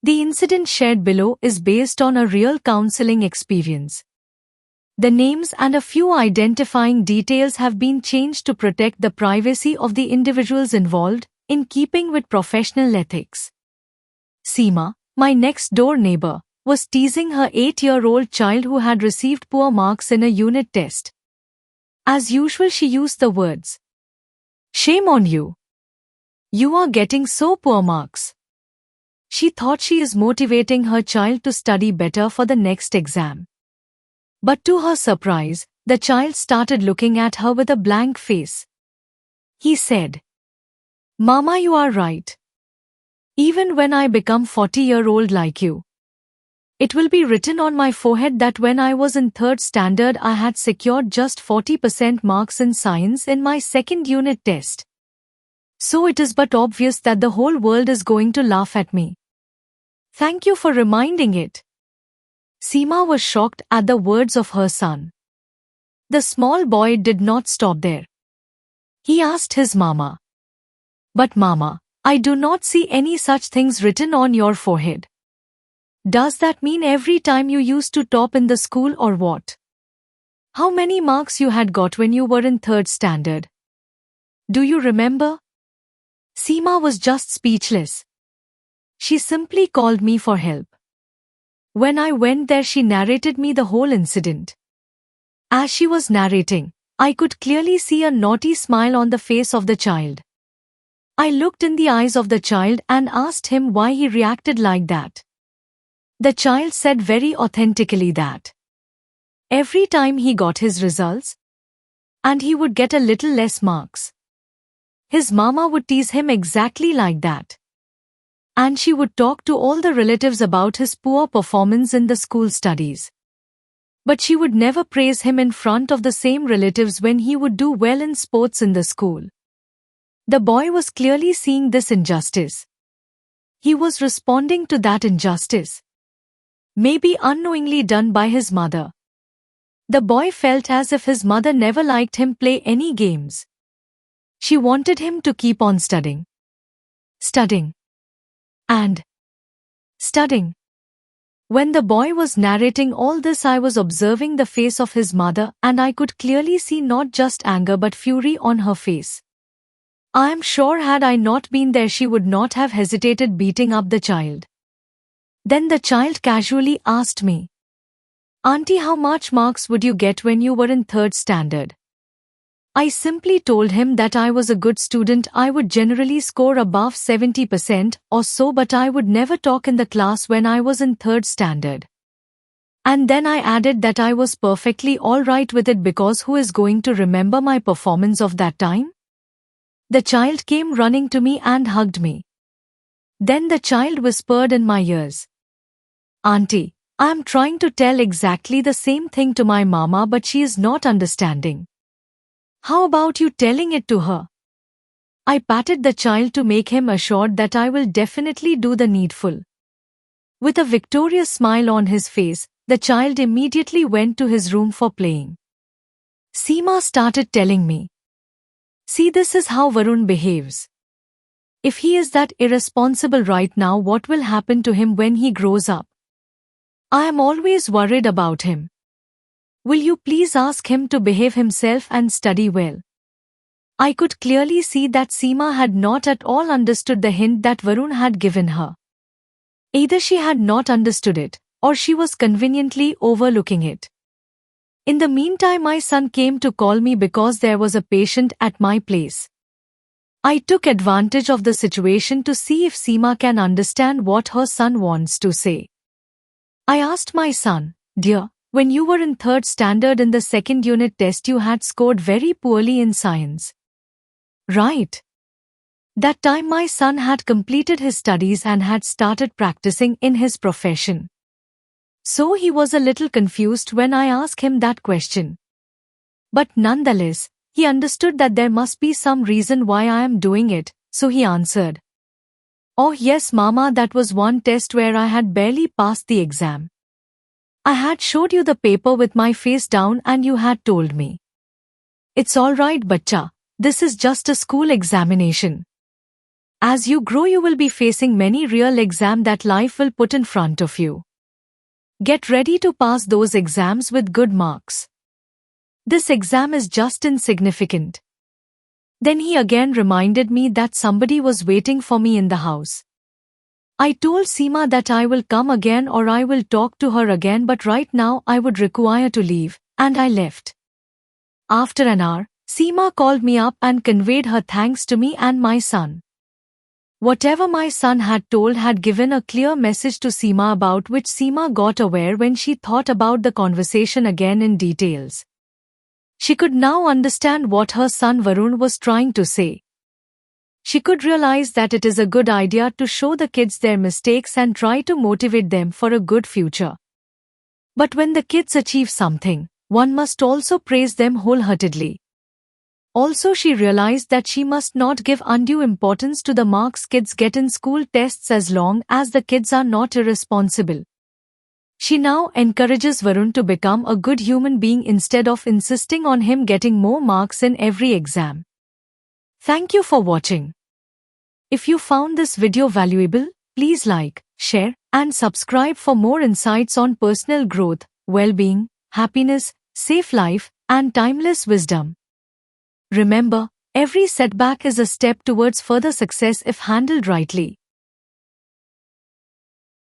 The incident shared below is based on a real counseling experience. The names and a few identifying details have been changed to protect the privacy of the individuals involved, in keeping with professional ethics. Seema, my next-door neighbor, was teasing her 8-year-old child who had received poor marks in a unit test. As usual, she used the words, "Shame on you. You are getting so poor marks." She thought she is motivating her child to study better for the next exam. But to her surprise, the child started looking at her with a blank face. He said, "Mama, you are right. Even when I become 40-year-old like you, it will be written on my forehead that when I was in 3rd standard I had secured just 40% marks in science in my second unit test. So it is but obvious that the whole world is going to laugh at me. Thank you for reminding it." Seema was shocked at the words of her son. The small boy did not stop there. He asked his mama, "But mama, I do not see any such things written on your forehead. Does that mean every time you used to top in the school or what? How many marks you had got when you were in 3rd standard? Do you remember?" Seema was just speechless. She simply called me for help. When I went there, she narrated me the whole incident. As she was narrating, I could clearly see a naughty smile on the face of the child. I looked in the eyes of the child and asked him why he reacted like that. The child said very authentically that every time he got his results, and he would get a little less marks, his mama would tease him exactly like that. And she would talk to all the relatives about his poor performance in the school studies. But she would never praise him in front of the same relatives when he would do well in sports in the school. The boy was clearly seeing this injustice. He was responding to that injustice, maybe unknowingly done by his mother. The boy felt as if his mother never liked him play any games. She wanted him to keep on studying. And studying. When the boy was narrating all this, I was observing the face of his mother, and I could clearly see not just anger but fury on her face. I am sure had I not been there, she would not have hesitated beating up the child. Then the child casually asked me, "Auntie, how much marks would you get when you were in 3rd standard?" I simply told him that I was a good student. I would generally score above 70% or so, but I would never talk in the class when I was in 3rd standard. And then I added that I was perfectly alright with it because who is going to remember my performance of that time? The child came running to me and hugged me. Then the child whispered in my ears, "Auntie, I am trying to tell exactly the same thing to my mama, but she is not understanding. How about you telling it to her?" I patted the child to make him assured that I will definitely do the needful. With a victorious smile on his face, the child immediately went to his room for playing. Seema started telling me, "See, this is how Varun behaves. If he is that irresponsible right now, what will happen to him when he grows up? I am always worried about him. Will you please ask him to behave himself and study well?" I could clearly see that Seema had not at all understood the hint that Varun had given her. Either she had not understood it, or she was conveniently overlooking it. In the meantime, my son came to call me because there was a patient at my place. I took advantage of the situation to see if Seema can understand what her son wants to say. I asked my son, "Dear, when you were in 3rd standard in the second unit test, you had scored very poorly in science, right?" That time my son had completed his studies and had started practicing in his profession. So he was a little confused when I asked him that question. But nonetheless, he understood that there must be some reason why I am doing it, so he answered, "Oh yes, Mama, that was one test where I had barely passed the exam. I had showed you the paper with my face down and you had told me, 'It's all right, bachcha, this is just a school examination. As you grow, you will be facing many real exams that life will put in front of you. Get ready to pass those exams with good marks. This exam is just insignificant. Then he again reminded me that somebody was waiting for me in the house. I told Seema that I will come again or I will talk to her again, but right now I would require to leave, and I left. After an hour, Seema called me up and conveyed her thanks to me and my son. Whatever my son had told had given a clear message to Seema, about which Seema got aware when she thought about the conversation again in details. She could now understand what her son Varun was trying to say. She could realize that it is a good idea to show the kids their mistakes and try to motivate them for a good future. But when the kids achieve something, one must also praise them wholeheartedly. Also, she realized that she must not give undue importance to the marks kids get in school tests as long as the kids are not irresponsible. She now encourages Varun to become a good human being instead of insisting on him getting more marks in every exam. Thank you for watching. If you found this video valuable, please like, share, and subscribe for more insights on personal growth, well-being, happiness, safe life, and timeless wisdom. Remember, every setback is a step towards further success if handled rightly.